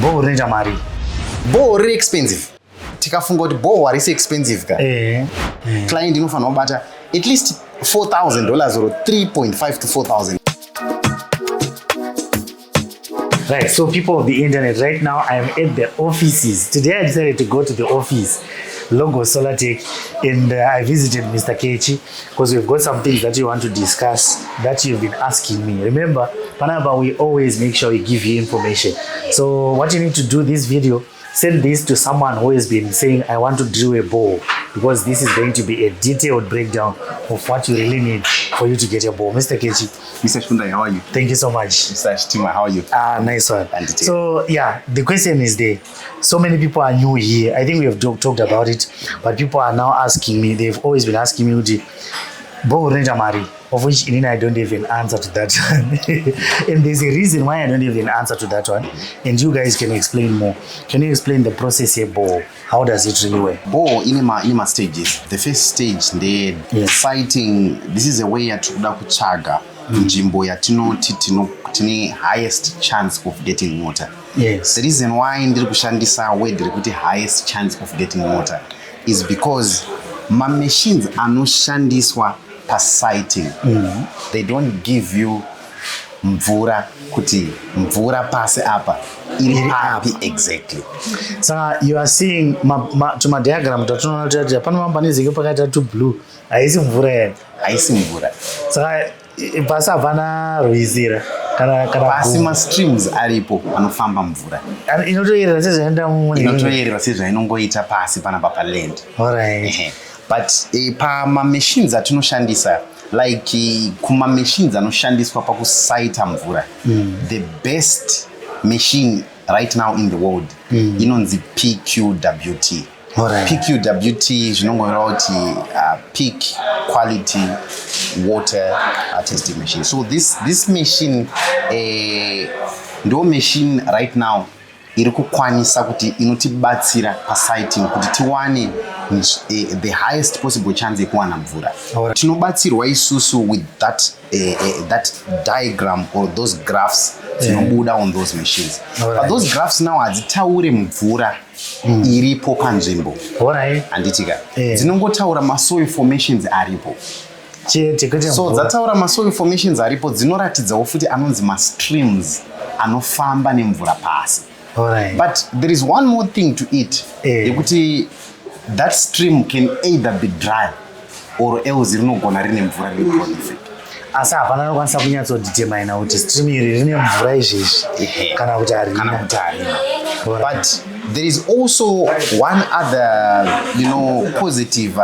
Borehole renta mari. Borehole expensive. Tikafunga kuti borehole is expensive ka. Client inofanira kubata at least $4,000 or 3.5 to 4,000. Right, so people of the internet, right now I am at the offices. Today I decided to go to the office, Logo Solar Tech, and I visited Mr. Kechi because we've got some things that you want to discuss that you've been asking me. Remember, Panaba, we always make sure we give you information. So what you need to do this video, send this to someone who has been saying, I want to drill a bore, because this is going to be a detailed breakdown of what you really need for you to get a bore. Mr. Kechi. Mr. Shundai, how are you? Thank you so much. Mr. Shtima, how are you? Nice one. So yeah, the question is there. So many people are new here. I think we have talked about it, but people are now asking me, they've always been asking me, Borehole renta mari, of which I don't even answer to that one. And there's a reason why I don't even answer to that one. And you guys can explain more. Can you explain the process here, Borehole? How does it really work? Borehole in my stages. The first stage, the sighting, this is a way to kuchaga njimbo ya tine highest chance of getting water. Yes. The reason why ndiri kushandisa word rekuti highest chance of getting water is because my machines anoshandiswa per sighting. They don't give you mvura kuti mvura pasi apa iri papi exactly. So you are seeing to my diagram that panoma panizike pakati to blue. Aisi mvura here. Aisi mvura. So pasi apana ruizira kana pasi ma streams aripo anofamba mvura. Inotoyerera sezvaenda mumwe. Inotoyerera sezvainongoita pasi panapa pa land. All right. But pa ma machines atinoshandisa like kuma machines anoshandiswa pakusaita mvura, the best machine right now in the world inonzi PQWT. PQWT zvinongoreva kuti peak quality water testing machine. So this machine ndo machine right now iri kukwanisa kuti inotibatsira pasighting kuti tiwane the highest possible chance yekuwana mvura. Tinobatsirwa isusu with that diagram or those graphs dzinobuda on those machines. But those graphs now hadzitaure mvura iripo panzvimbo. Handitika. Dzinongotaura masoil formations aripo. So dzataura masoil formations aripo dzinoratidzawo futi anonzi ma-streams anofamba nemvura pasi. But there is one more thing to it. That stream can either be dry or else rinogona rine mvura riri prolific. Asi hapana nokwanisa kunyatsodetermine kuti stream iri rine mvura izvezvi kana kuti harina. But there is also one other, positive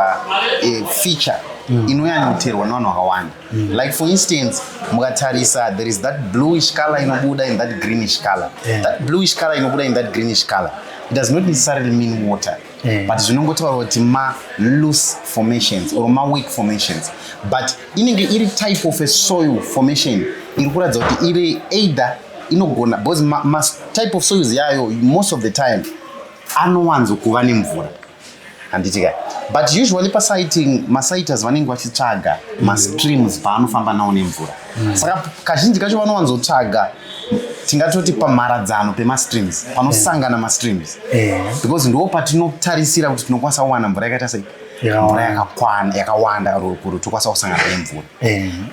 feature inoyanyoterwa nevanhu vakawanda. Like for instance, mukatarisa, there is that bluish color inobuda in that greenish color. That bluish color inobuda in that greenish color. It does not necessarily mean water. But zvinongotaura kuti ma loose formations or ma weak formations. But inenge iri type of a soil formation iri kuratidza kuti iri either inogona, because ma type of soils yayo most of the time anowanzo kuva nemvura. Handitika. But usually pasighting masighters vanenge vachitsvaga ma-streams paanofamba nawo nemvura. Saka kazhinji kacho vanowanzotsvaga tingatoti pamharadzano pema-streams panosangana ma-streams, because ndo patinotarisira kuti tinokwanisa kuwana mvura yakaita sei, mvura yakawanda kuti tokwanisa kusangana nemvura.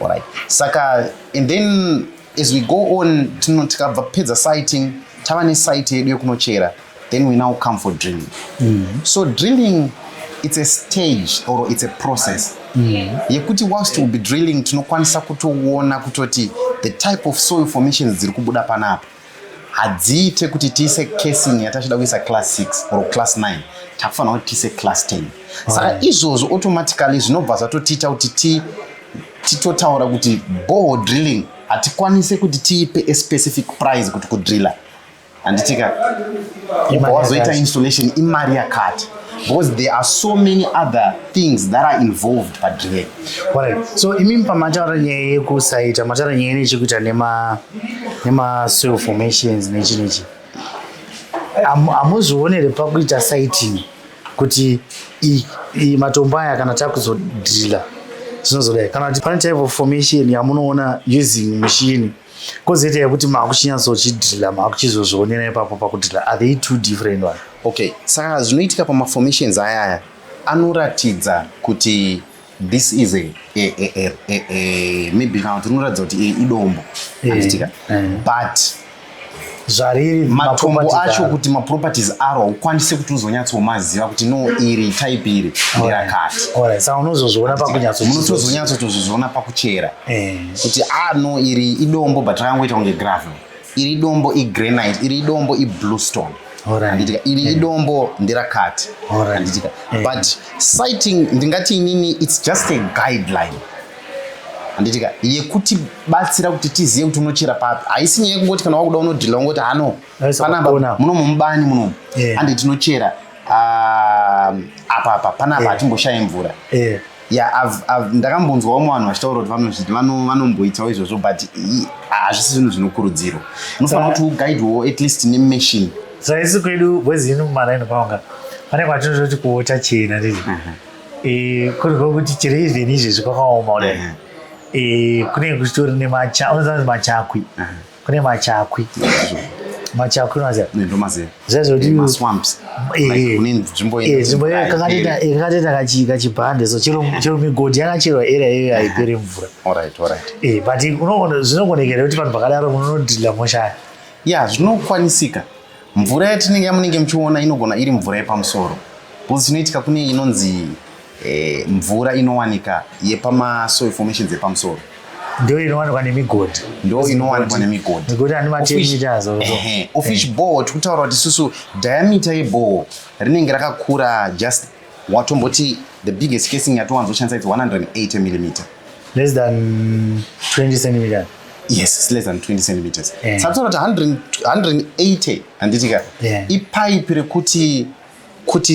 Alright. Saka and then as we go on tikabva pedza sighting tava nesite yedu yekunochera, then we now come for drilling. So drilling, it's a stage or it's a process. Yekuti whilst we'll be drilling tinokwanisa kutoona kutoti the type of soil formations dziri kubuda panapa hadziite kuti tiise casing yatachida kuisa class 6 or class 9, takufanira kuti tiise class 10. Saka izvozvo automatically zvinobva zvatotiita kuti titotaura kuti borehole drilling hatikwanise kuti tiipe a specific price kuti kudrilla. Handitika wazoita installation imari yakati, because there are so many other things that are involved by drilling. Right. So imimi pamataura nyaya yekusaita mataura nyaya nechekuita nema soil formations nechinechi. Amuzvionere pakuita sighting kuti matombo aya kana takuzodrilla zvinozodai, kana kuti pane type of formation yamunoona using machine kozoita yekuti maakuchinyatsochidrilla maakuchizozvionera ipapo pakudrilla, are they two different one? Okay, saka zvinoitika pamaformations ayaya anoratidza kuti this is maybe kana kuti unoratidza kuti idombo anditika but zvariri matombo acho kuti maproperties aro ukwanise kuti uzonyatsomaziva kuti no iri type iri nderakati. Alright, saka unozozviona munotozonyatsotozoona pakuchera kuti no iri idombo but rakangoita kunge gravel, iri idombo igranite, iri idombo ibluestone anditika, iri idombo nderakati anditika. But citing ndingati inini it's just a guideline anditika yekuti batsira kuti tiziye kuti unochera papi, haisi nyaya yekungoti kana wakuda unodhila ungoti hano panapa munomo mubani munomo ande tinochera apa panapa hatimboshaya mvura. Ndakambonzwawo vanhu vachitaura kuti vanomboitawo izvozvo but hazvisi zvinhu zvinokurudzirwa. Unofanira kuti ugaidwewo at least nemachine. Saisi kwedu bwezini mumaraini paunga pane kwatinototi kuota chena ndizvo kuriko kuti chero even izvezvi kwakaoma kudai kunenge kuchitori unoziva machakwi, kune machakwi unoziva nzvimbo kakatoita kachibhande, so chero migodhi yakacherwa area iyoyo haiperi mvura. But zvinogonekera kuti vanhu vakadaro munonodhila moshaya. Zvinokwanisika. Mvura yatinenge munenge muchiona inogona iri mvura yepamusoro, bcause zvinoitika kune inonzi mvura inowanika yepamasoil formations yepamusoro, ndio inowanikwa nemigodhi, migodhi ane ma 10 meters of each bore. Tikutaura kuti isusu diameter yebore rinenge rakakura just watomboti the biggest casing yatowanzoshandisa is 180 mm, less than 20 centimeters. Yes, it's less than 20 centimeters. Saka kuti 180 anditika ipipe rekuti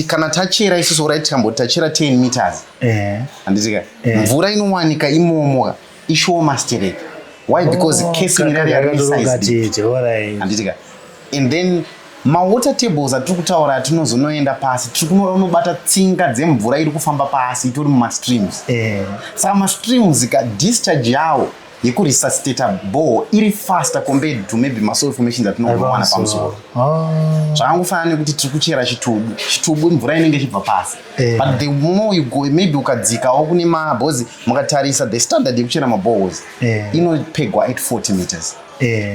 kana tachera isusu right tikamboti tachera 10 meters anditika mvura inowanika imomo ishoma stereke. Why? Because casing iri size anditika, and then mawater tables atiri kutaura atinozonoenda pasi tiri kunobata tsinga dzemvura iri kufamba pasi itori mumastreams. Saka mastreams discharge yawo yekuresuscitata bore iri faster compared to maybe masoil formations atinoona pamusoro. Zvakangofanana nekuti tiri kuchera chitubu mvura inenge ichibva pasi, but the more you go maybe ukadzikawo kune mabhozi mukatarisa the standard yekuchera maboreholes inopegwa at 40 meters.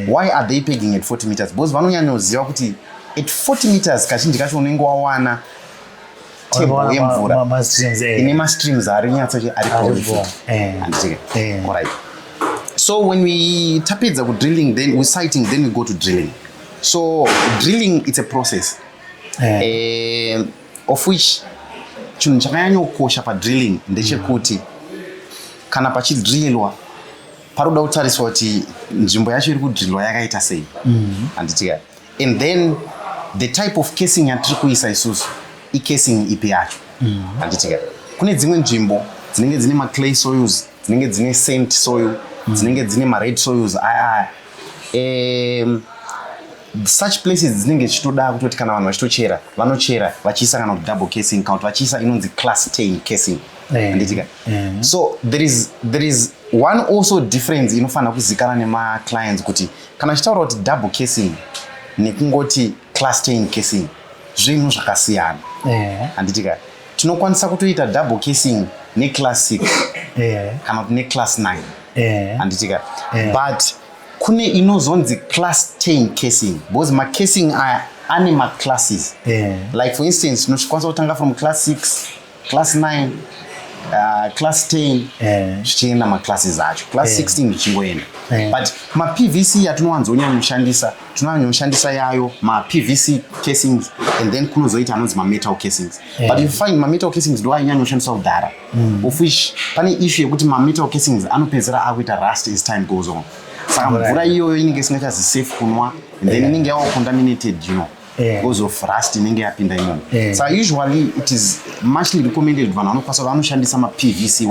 Why are they pegging at 40 meters? Because vanonyanyoziva kuti at 40 meters kazhinji kacho unenge wawana table yemvura ine mastreams ari nyatsoche ari prolific anditika. Alright, so when we tapedza kudrilling, then we sighting, then we go to drilling. So drilling, it's a process of which chinhu chakanyanyokosha padrilling ndechekuti kana pachidrillwa paroda kutariswa kuti nzvimbo yacho iri kudrillwa yakaita sei anditika, and then the type of casing yatiri kuisa isusu icasing ipi yacho anditika. Kune dzimwe nzvimbo dzinenge dzine maclay soils, dzinenge dzine sand soil, dzinenge dzine mared soils such places dzinenge dzichitoda kutoti kana vanhu vachitochera vanochera vachiisa kana double casing kana kuti vachiisa inonzi class 10 casing anditika. So there is one also difference inofanira kuzikanwa nemaclients kuti kana chitaura kuti double casing nekungoti class 10 casing zvinhu zvakasiyana anditika. Tinokwanisa kutoita double casing neclass 6 kana kuti neclass 9 anditika, but kune inozonzi class 10 casing because macasing ane maclasses like for instance tinokwanisa kutanga from class 6, class 9, class 10 zvichienda maclasses acho, class 16 zvichingoenda. But ma-PVC yatinowanzonyanyoshandisa tinonyanyoshandisa yayo ma-PVC casings, and then kunozoita anonzi ma-metal casings. But you find ma-metal casings ndo ainyanyoshandiswa kudhara, of which pane issue yekuti ma-metal casings anopedzera akuita rust as time goes on. Saka mvura iyoyo inenge isingachazi safe kunwa, and then inenge yawo contaminated, you know, because of rust inenge yapinda imomo. So usually it is muchly recommended vanhu vanokwanisa vanoshandisa ma-PVC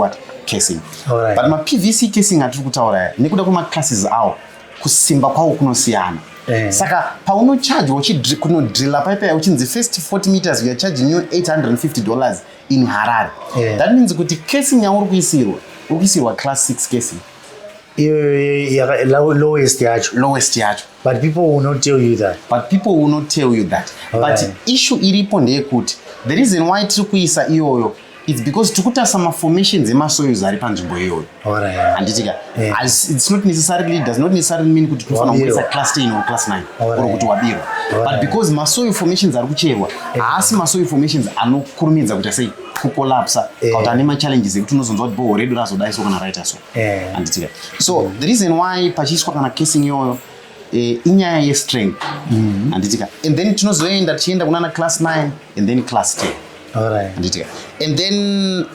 casing. But ma-PVC casing atiri kutaura nekuda kwemaclasses awo kusimba kwawo kunosiyana. Saka paunocharge kunodrilla pipe uchinzi first 40 meters we are charging you $850 in Harare. That means kuti casing yauri kuisirwa class 6 casing. lowest yacho. But people will not tell you that. But issue iripo ndeyekuti the reason why tiri kuisa iyoyo it's because tikutasa maformations emasoils ari panzvimbo iyoyo. Handitika. It's not necessarily, does not necessarily mean kuti tinofanira kuisa class 10 or class 9 or kuti wabirwa. But because masoil formations ari kucherwa, haasi masoil formations anokurumidza kuti sei kukolapsa kuti ane machallenges ekuti unozonzwa kuti boho redu razodai so kana raita so. Handitika. So the reason why pachiiswa kana casing iyoyo inyaya yestrength. Handitika. And then tinozoenda tichienda kunana class 9 and then class 10. And then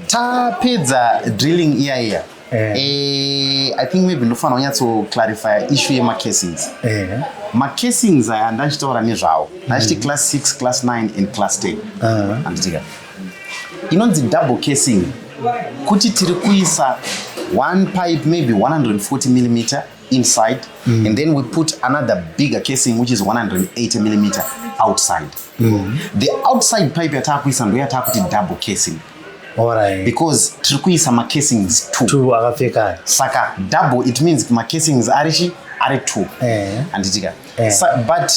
tapedza drilling iya. I think maybe ndofana unyatso clarify issue yemacasings. Macasings aya ndachitaura nezvawo. Ndachiti class 6, class 9 and class 10. Handitika. Inonzi double casing kuti tiri kuisa one pipe maybe 140 millimeter inside and then we put another bigger casing which is 180 millimeter outside. The outside pipe yatakuisa ndo yatakuti double casing. Because tiri kuisa macasings two akapfeka. Saka double it means macasings ari 2. Handitika. But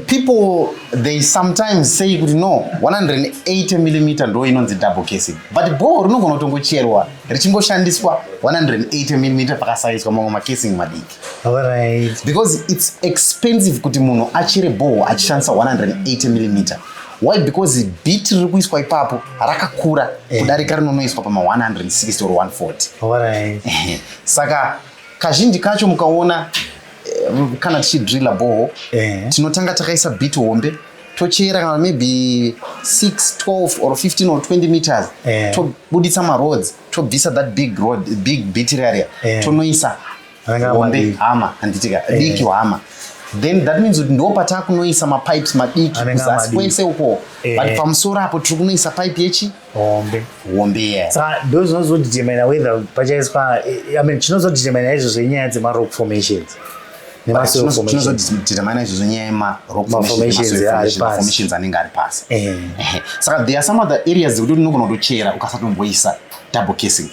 people they sometimes say no 180 millimeter ndo inonzi double casing, but boho rinogona kutongocherwa richimboshandiswa 180 millimeter pakasaiswa mamwe macasing madiki. Because it's expensive kuti munhu achere boho achishandisa 180 millimeter. Why? Because bit riri kuiswa ipapo rakakura kudarika rinonoiswa pama 160 or 140. Saka kazhinji kacho mukaona kana tichidrilla boho tinotanga takaisa bit hombe tochera kana maybe 6, 12 or 15 or 20 meters tobuditsa marods tobvisa that big bit area tonoisa hombe hama handitika diki hama. Then that means ndo patakunoisa mapipes madiki kuzasi kwese uko, but pamusoro apo tiri kunoisa pipe yechi hombe. Saka those nozodetermine whether pachaiswa, I mean chinozodetermine izvo zvenyaya dzemarock formations. Tinozodetermine izvo nyaya yemarock formations anenge ari pasi. Saka there are some other areas dzekuti unogona kutochera ukasatomboisa double casing.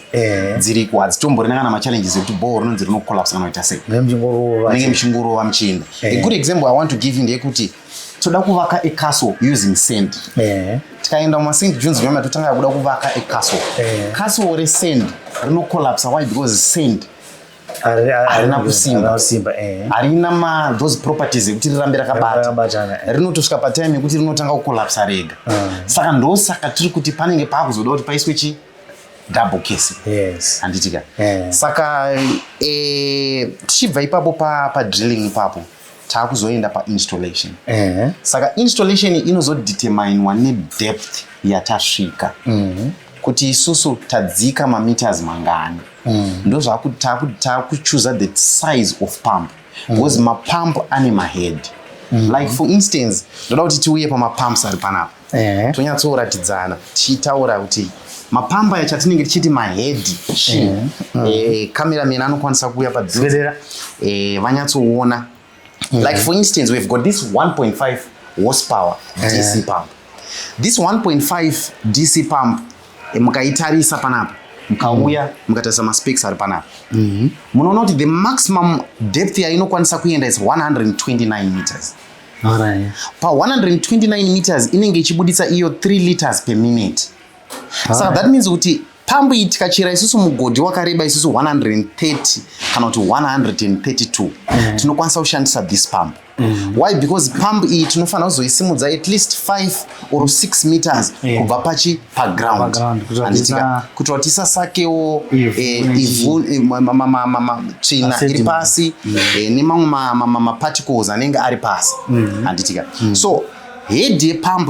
Dziriko hadzitomborina kana machallenges ekuti boho rinonzi rinokolapsa kana kuita sei. Nenge muchingorova muchienda. A good example I want to give you ndeyekuti toda kuvaka a castle using sand. Tikaenda mumaSt. John's Valley totanga kuda kuvaka a castle. Castle resand rinokolapsa. Why? Because sand harina kusimba. Harina those properties ekuti rirambe rakabata. Rinotosvika patime ekuti rinotanga kukolapsa rega. Saka ndosaka tiri kuti panenge pakuzoda kuti paiswe chi double casing. Handitika. Saka tichibva ipapo pa drilling ipapo takuzoenda pa installation. Saka installation inozodeterminewa nedepth yatasvika. Kuti isusu tadzika mameters mangani. Ndo zvakuti takuchoose the size of pump. Because mapump ane mahead. Like for instance, ndoda kuti tiuye pamapumps ari panapa. Tonyatsoratidzana tichitaura kuti mapamba yachatinenge tichiti mahead cameraman anokwanisa kuuya padzira vanyatsoona. Like for instance, we've got this 1.5 horsepower DC pump. This 1.5 DC pump mukaitarisa panapa mukauya mukatarisa maspecs ari panapa munoona kuti the maximum depth yainokwanisa kuenda is 129 meters. Pa 129 meters inenge ichibuditsa iyo 3 liters per minute. Saka that means kuti pump iyi tikachera isusu mugodhi wakareba isusu 130 kana kuti 132 tinokwanisa kushandisa this pump. Why? Because pump iyi tinofanira kuzoisimudza at least 5 or 6 meters kubva paground. Handitika kuti tisasakewo ivhu tsvina iri pasi nemamwe maparticles anenge ari pasi. Handitika. So head yepump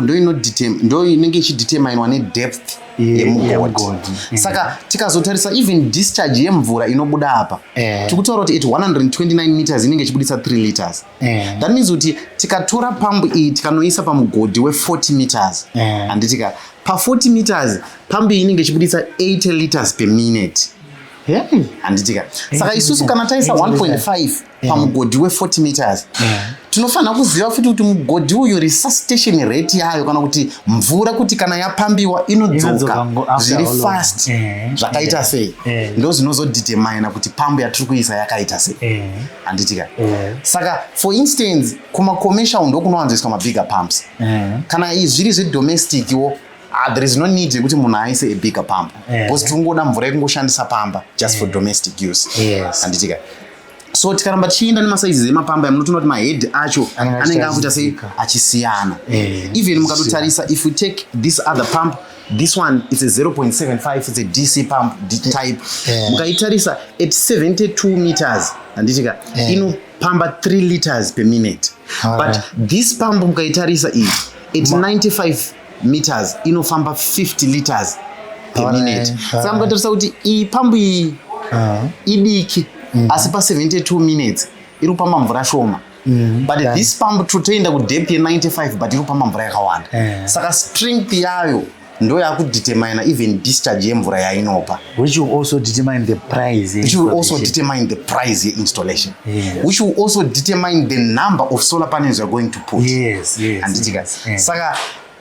ndo inenge ichideterminwa nedepth yemugodhi. Saka tikazotarisa even discharge yemvura inobuda apa tikutaura kuti at 129 meters inenge ichibuditsa 3 liters. That means kuti tikatora pump iyi tikanoisa pamugodhi we40 meters handitika pa 40 meters pump iyi inenge ichibuditsa 80 liters per minute. Handitika. Saka isusu kana taisa 1.5 pamugodhi we40 meters tinofanira kuziva futi kuti mugodhi uyu resuscitation rate yayo kana kuti mvura kuti kana yapambiwa inodzoka zviri fast zvakaita sei ndo zvinozoditemina kuti pambu yatiri kuisa yakaita sei handitika saka for instance kumacommercial ndokunowanzoiswa mabigger pumps kana zviri zvedomesticwo there is no need yekuti munhu aise a bigger pump because tikungoda mvura yekungoshandisa pamba just for domestic use handitika so tikaramba tichienda nemasaizi emapamba munotoona kuti mahead acho anenge akuita sei achisiyana even mukatotarisa if we take this other pump this one is a 0.75 it's a DC pump type mukaitarisa at 72 meters handitika inopamba 3 liters per minute but this pump mukaitarisa iyi at 95 meters inofamba 50 liters per minute saka mukatarisa kuti iyi pambu iyi idiki asi pa 72 minutes iri kupamba mvura shoma but this pump totoenda kudepth ye95 but iri kupamba mvura yakawanda saka strength yayo ndo yakudetermine even discharge yemvura yainopa which will also determine the price which will also determine the price installation which will also determine the number of solar panels you're going to put handitika saka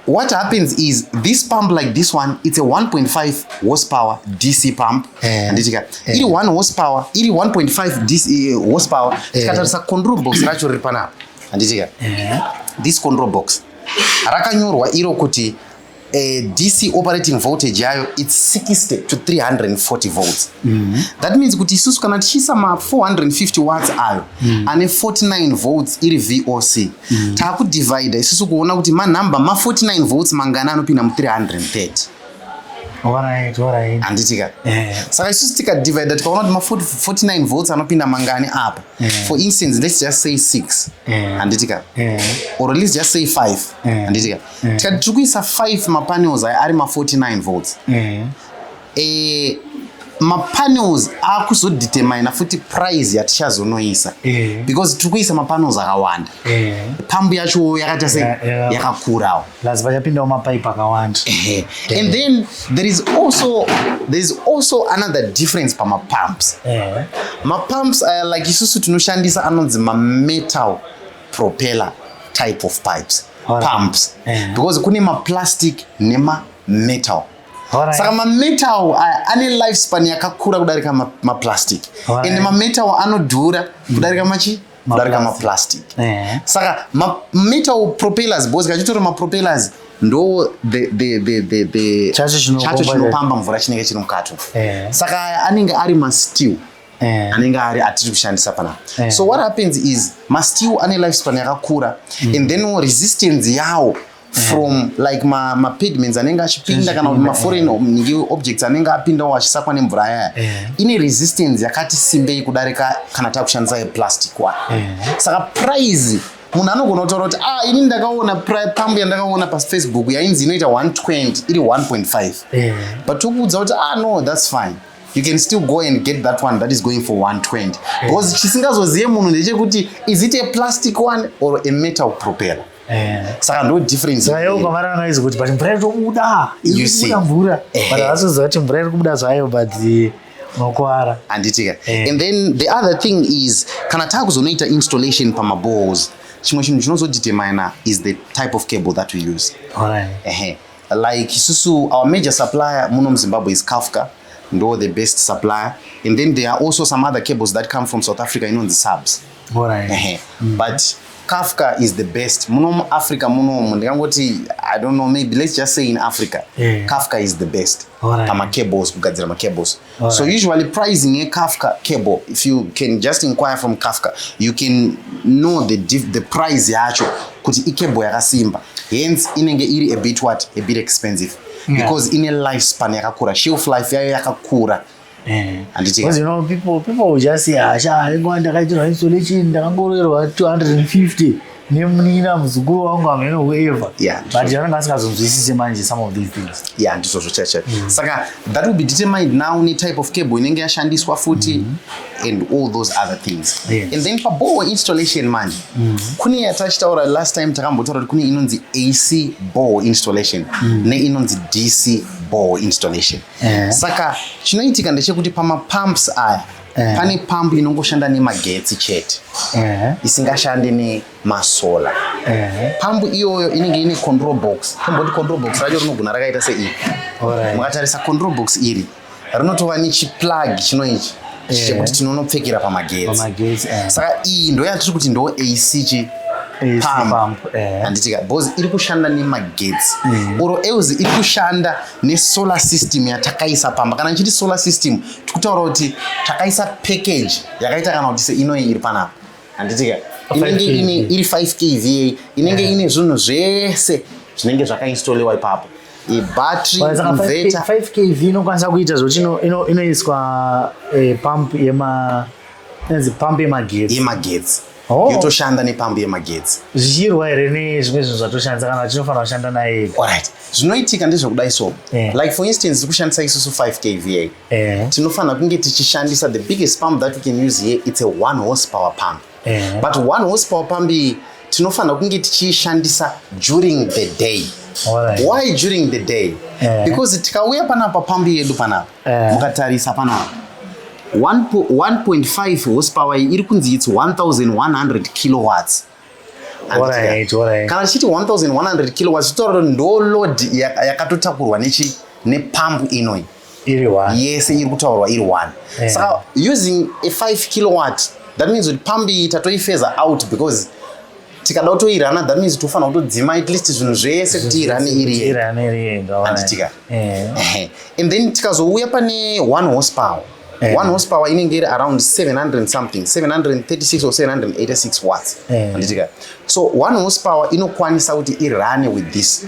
what happens is this pump like this one it's a 1.5 horsepower DC pump handitika iri 1 horsepower iri 1.5 DC horsepower tikatarisa control box racho riri panapa handitika this control box rakanyorwa iro kuti DC operating voltage yayo it's 60 to 340 volts that means kuti isusu kana tichisa ma 450 watts ayo ane 49 volts iri VOC takudivide isusu kuona kuti manamba ma 49 volts mangana anopinda mu 330 alright handitika saka isusu tikadivide tikaona kuti ma 49 volts anopinda mangani apa for instance let's just say 6 handitika or let's just say 5 handitika tikati tiri kuisa 5 mapanels ari ma 49 volts mapanels akuzodetermine futi price yatichazonoisa because tiri kuisa mapanels akawanda pambu yacho yakaita sei yakakurawo lazima yapindawo mapaipi akawanda and then there is also another difference pamapumps mapumps like isusu tinoshandisa anonzi mametal propeller type of pipes pumps because kune maplastic nemametal saka mametal ane lifespan yakakura kudarika maplastic and mametal anodhura kudarika kudarika maplastic saka mametal propellers because kachitori mapropellers ndo the chacho chinopamba mvura chinenge chiri mukato saka anenge ari masteel anenge ari atiri kushandisa panapa so what happens is masteel ane lifespan yakakura and then resistance yawo from like ma pigments anenge achipinda kana ma foreign objects anenge apindawo achisakwa nemvura yaya ine resistance yakati simbei kudarika kana takushandisa plastic one saka price munhu anogona kutaura kuti ini ndakaona pambu yandakaona pafacebook yainzi inoita 120 iri 1.5 but tokuudza kuti no that's fine you can still go and get that one that is going for 120 because chisingazozive munhu ndechekuti is it a plastic one or a metal propeller saka ndo difference sayo kamara anaizi kuti but mvura itobuda mvura but asoziva kuti mvura iri kubuda zvayo but nokuara handitika and then the other thing is kana takuzonoita installation pamaboreholes chimwe chinhu chinozodetermine is the type of cable that we use like isusu our major supplier muno muZimbabwe is Kafka ndo the best supplier and then there are also some other cables that come from South Africa the subs but Kafka is the best muno Africa muno ndingangoti I don't know maybe let's just say in Africa Kafka is the best kama cables kugadzira ma cables so usually pricing a Kafka cable if you can just inquire from Kafka you can know the price yacho kuti ikebo yakasimba hence inenge iri a bit expensive because in a lifespan yakakura shelf life yayo yakakura because you know people will just say ndakaitira installation ndakangorerwa 250 nemunina muzukuru wangu amene whoever but yananga asingazonzwisise manje some of these things ndizvo chacha saka that will be determined now ne type of cable inenge yashandiswa futi and all those other things and then for bore installation man kune yatachitaura last time takambotaura kuti kune inonzi AC bore installation ne inonzi DC bore installation saka chinoitika ndechekuti pama pumps aya pane pump inongoshanda nemagetsi chete isingashande nemasola. Pump iyoyo inenge ine control box. Tomboti control box racho rinogona rakaita sei. Mukatarisa control box iri rinotova nechiplug chinoichi chekuti tinonopfekera pamagetsi. Saka iyi ndo yatiri kuti ndo AC pump. Handitika because iri kushanda nemagetsi. Oro euzi iri kushanda nesolar system yatakaisa pamba. Kana nchiti solar system tikutaura kuti takaisa package yakaita kana kuti seinoyi iri panapa. Handitika inenge iri 5 kVA inenge ine zvinhu zvese zvinenge zvakainstoliwa ipapo. Battery inverter 5 kV inokwanisa kuita zvoti inoiswa pump yemagetsi. Yotoshanda nepump yemagetsi. Zvichirwa here nezvimwe zvinhu zvatoshandisa kana tinofanira kushanda naye. Alright. Zvinoitika ndezvekudai so. Like for instance kushandisa isusu 5 kVA. Tinofanira kunge tichishandisa the biggest pump that we can use here, it's a 1 horsepower pump. But 1 horsepower pump tinofanira kunge tichishandisa during the day. Why during the day? Because tikauya panapa pump yedu panapa mukatarisa panapa 1.5 horsepower iri kunzi it's 1100 kilowatts. Kana chiti 1100 kilowatts toro ndo load yakatotakurwa nepump inoi iri 1. Yes, iri kutaurwa iri 1. Saka using a 5 kilowatt that means that pump itatoifeza out because tikada kutoirana that means tofanira kutodzima at least zvinhu zvese kuti irane iri handitika. And then tikazouya pane 1 horsepower. 1 horsepower inenge iri around 700 something, 736 or 786 watts. Handitika. So 1 horsepower inokwanisa kuti irane with this.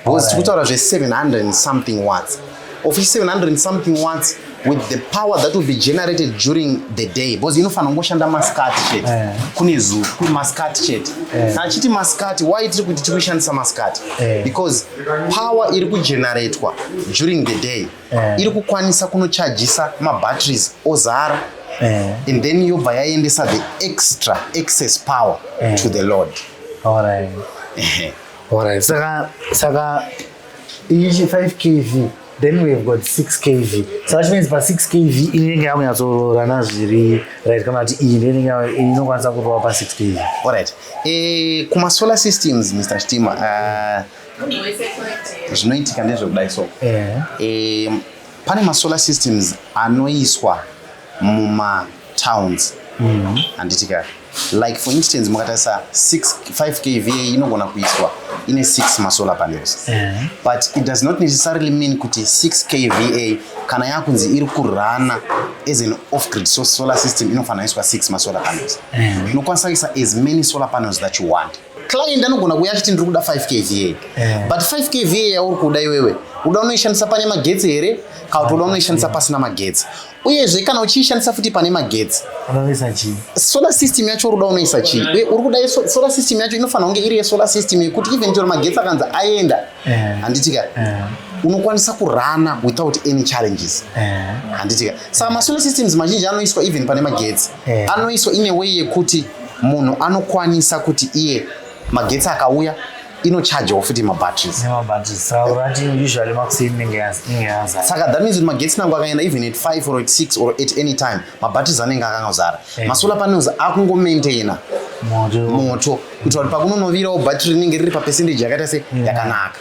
Because tikutaura zve 700 something watts. Of 700 something watts with the power that will be generated during the day. Because inofanira kungoshanda masikati chete. Kune zuva, kune masikati chete. Kana chiti masikati, why tiri kuti tikushandisa masikati? Because power iri kugeneratewa during the day. Iri kukwanisa kunochargisa mabatteries ozara. And then yobva yaendesa the excess power to the load. Alright. Saka ichi 5 kV. Then we've got 6 kV. So that means for 6 kV inenge yamunyatsorana zviri right kana kuti iyi inenge inokwanisa kurova pa 6 kV. Alright. Kuma solar systems Mr. Chitima zvinoitika ndezvekudai so. Pane ma solar systems anoiswa muma towns. Handitika. Like for instance mukatarisa 5 kVA inogona kuiswa ine 6 masolar panels. But it does not necessarily mean kuti 6 kVA kana yakunzi iri kurana as an off-grid solar system inofanira iswa 6 masolar panels. Unokwanisa kuisa as many solar panels that you want. Client anogona kuuya achiti ndiri kuda 5 kVA. But 5 kVA yauri kuda iwewe uda unoishandisa pane magetsi here kana kuti uda unoishandisa pasina magetsi. Uyezve kana uchiishandisa futi pane magetsi unoisa chii? Solar system yacho uda unoisa chii? Uri kuda solar system yacho inofanira kunge iri solar system yekuti even chero magetsi akanzi aenda handitika unokwanisa kurana without any challenges. Handitika. Saka ma solar systems mazhinji anoiswa even pane magetsi. Anoiswa ine way yekuti munhu anokwanisa kuti iye magetsi akauya inocharge futi mabatteries. Usually Saka that means kuti magetsi nangu akaenda even at 5 or at 6 or at any time mabatteries anenge akangozara. Masolar panels akungo maintaina moto kuti pakunonovirawo battery rinenge riri pa percentage yakaita se yakanaka.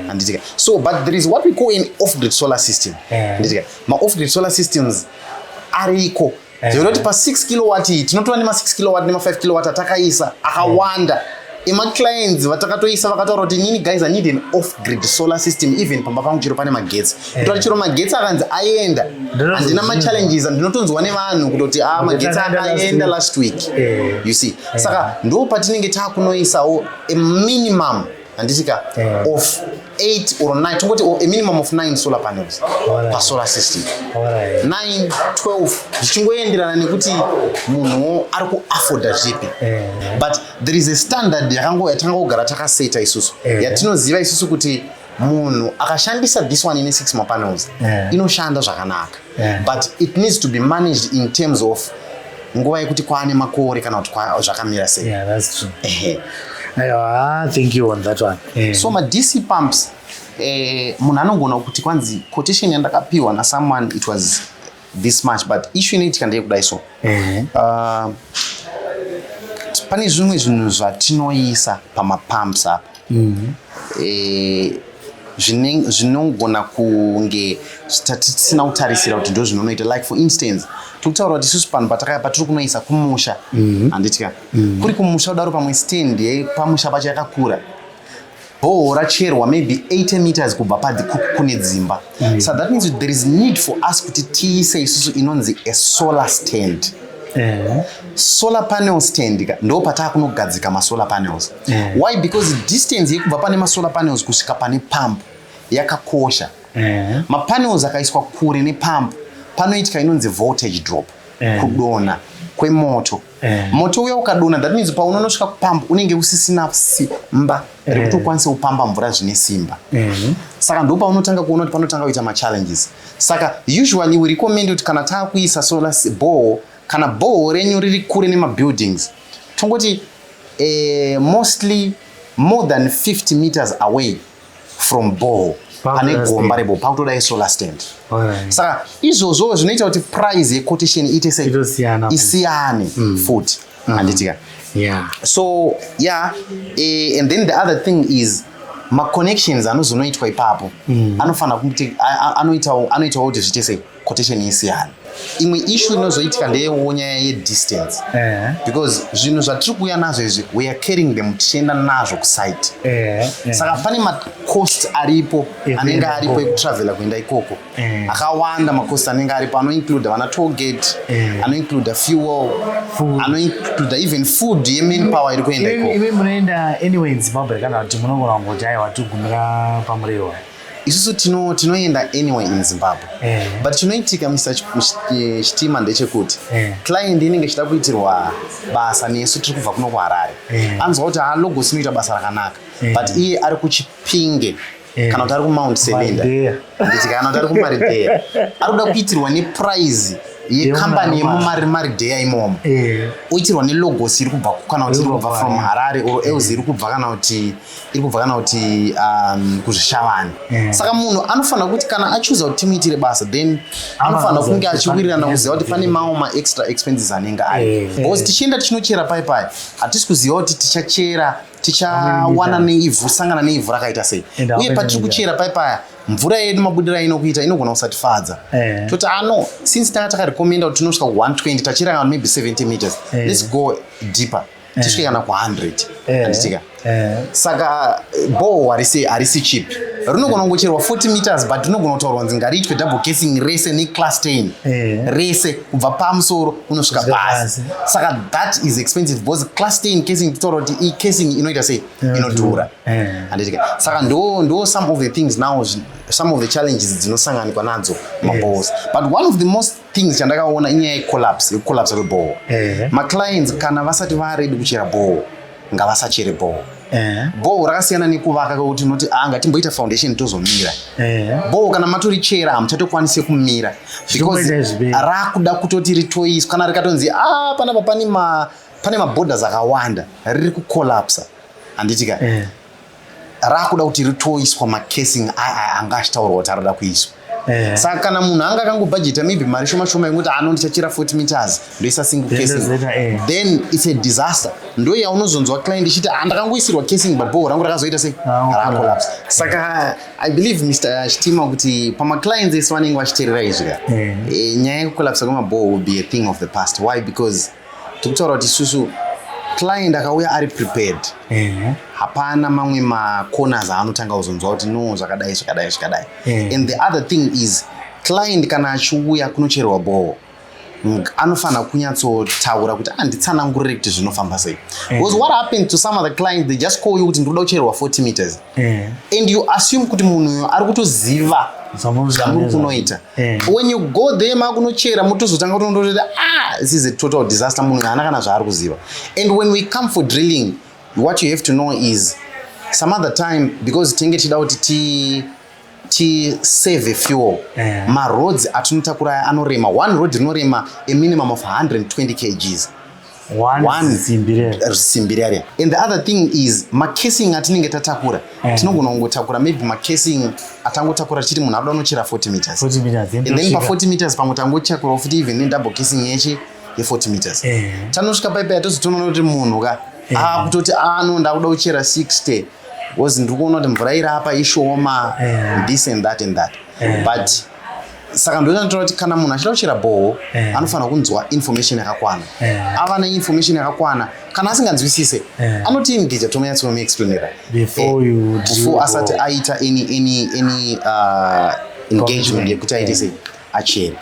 Handitika. So but there is what we call an off-grid solar system. Handitika. Ma off-grid solar systems ariko zvinoti pa 6 kilowatt tinotora nema 6 kilowatt nema 5 kilowatt atakaisa akawanda. Ema clients vatakatoisa vakataura kuti nini guys I need an off-grid solar system even pamba pangu chiro pane magetsi. Kuti chiro magetsi akanzi aenda andina ma challenges ndinotonzwa nevanhu kuti magetsi akaenda last week. You see. Saka ndo patinenge takunoisawo a minimum handitika of 8 or 9 tongoti a minimum of 9 solar panels per solar system. 9 12 zvichingoenderana nekuti munhu ari kuafforda zvipi. But there is a standard yakangogara takaseta isusu yatinoziva isusu kuti munhu akashandisa this one ine 6 mapanels inoshanda zvakanaka. But it needs to be managed in terms of nguva yekuti kwaane makore kana kuti zvakamira sei. Yeah, that's true. Thank you on that one. So ma DC pumps munhu anogona kuti kwanzi quotation yandakapiwa na someone it was this much, but issue inoitika ndeyekudai so pane zvimwe zvinhu zvatinoisa pamapumps apa zvinogona kunge tisina kutarisira kuti ndo zvinonoita. Like for instance tikutaura kuti isusu pano patiri kunoisa kumusha handitika kuri kumusha kudaro pamwe stand pamusha pacho yakakura bhoo racherwa maybe 80 meters kubva kune dzimba. So that means there is need for us kuti tiise isusu inonzi a solar stand. Solar panel stand ndo patakunogadzika masolar panels. Why? Because distance yekubva pane masolar panels kusvika pane pump yakakosha. Mapanels akaiswa kure nepump panoitika inonzi voltage drop, kudona kwemoto. Moto uya ukadona, that means paunonosvika kupump unenge usisina simba rekuti ukwanise kupamba mvura zvine simba. Saka ndo paunotanga kuona kuti panotanga kuita ma-challenges. Saka usually we recommend kuti kana taakuisa solar bore kana bore renyu riri kure nema-buildings tongoti mostly more than 50 meters away from bore pane gomba rebo pakutodai solar stand. Saka izvozvo zvinoita kuti price yequotation ite isiyane futi handitika. So yeah, and then the other thing is ma-connections anozonoitwa ipapo anofana kuti anoitawo kuti zviite sei quotation isiyane. Imwe issue inozoitika ndeyonyaya yedistance because zvinhu zvatiri kuuya nazvo izvi we are carrying them tichienda nazvo kusite. Saka pane macost aripo anenge aripo ekutravela kuenda ikoko akawanda. Macost anenge aripo anoinclude vana toll gate, anoinclude fuel, anoinclude even food yemanpower iri kuenda ikoko. Imi munoenda anyway in Zimbabwe kana kuti munongona kungoti aiwa tugumira pamurewa? Isusu tinoenda anywhere in Zimbabwe. But chinoitika Mr. Chitima ndechekuti client inenge chida kuitirwa basa nesu tiri kubva kuno kuHarare. Anzwa kuti Lagos inoita basa rakanaka but iye ari kuChipinge kana kuti ari kuMount Selinda nditika kana kuti ari kuMaridea ari kuda kuitirwa neprice yecompany yemuMaridea imomo oitirwa neLagos iri kubva kana kuti iri kubva from Harare or else iri kubva kana kuti kuzvishavani. Saka munhu anofana kuti kana achuza kuti timuitire basa then anofana kunge achiwirirana kuziva kuti pane mamwe ma-extra expenses anenge ari. Because tichienda tichinochera paipai hatisi kuziva kuti tichawana neivhu sangana neivhu rakaita sei. Uye patiri kuchera paipaya mvura yedu mabudira inokuita inogona kusatifadza. Toti since takarekomenda kuti tinosvika ku120 tachera maybe 70 meters, let's go deeper tisvike kana ku100 handitika. Saka bore harisi cheap, rinogona kungocherwa 40 meters but rinogona kutaurwa kunzi ngariitwe double casing rese neclass 10 rese kubva pamusoro unosvika pasi. Saka that is expensive because class 10 casing titaura kuti casing inoita sei inodhura handitika. Saka ndo some of the things now, some of the challenges dzinosanganikwa nadzo mabores. But one of the most things chandakaona inyaya yecollapse kwebore. Ma-clients kana vasati varedi kuchera bore ngavasachere bore. Bore rakasiyana nekuvaka kwekuti unoti ngatimboita foundation tozomira. Bore kana matorichera hamuchatokwanise kumira because rakuda kutoti ritoiswa kana rikatonzi panapa pane maborders akawanda riri kucollapsa handitika. Rakuda kuti ritoiswa macasing anga achitaurwa kuti arada kuiswa. Saka kana munhu anga akangobhajeta maybe mari shoma yekuti ndichachera 40 meters ndoisa single casing then it's a disaster. Ndo yaunozonzwa client ichiti ndakangoisirwa casing but bore rangu rakazoita sei racollapse. Saka I believe Mr. Chitima kuti pama-clients esi vanenge vachiteerera izvika nyaya yekucollapse kwemabore will be a thing of the past. Why? Because tikutaura kuti isusu client akauya ari prepared, hapana mamwe ma-corners aanotanga kuzonzwa kuti no zvakadai. And the other thing is client kana achiuya kunocherwa bore anofana kunyatsotaura kuti nditsanangurire kuti zvinofamba sei. Because what happened to some of the clients, they just call you kuti ndoda kucherwa 40 meters and you assume kuti munhu ari kutoziva zvamuri kunoita. When you go there makunochera mutozotanga kutondoti this is a total disaster, munhu haana kana zvaari kuziva. And when we come for drilling, what you have to know is some other time, because tinenge tichida kuti save fuel, ma-roads atinotakura anorema. One road rinorema a minimum of 120 kgs One Simbirere. And the other thing is makesing atinenge tatakura. Tinogona kungotakura maybe makesing atangotakura chiri munhu anoda nochera 40 meters. 40 meters. And then pa 40 meters pamwe tangochakura futi even ne double casing yechi ye 40 meters. Tanosvika paipa yatozotoona kuti munhu ka kutoti anonda kuda kuchera 60 was ndiri kuona kuti mvura iri apa ishoma this and that and that. But saka ndotoona kuti kana munhu achida kuchera boho anofanira kunzwa information yakakwana. Ava neinformation yakakwana kana asinganzwisise anoti engage tomuexplainera before asati aita any engagement yekuti aite sei achere.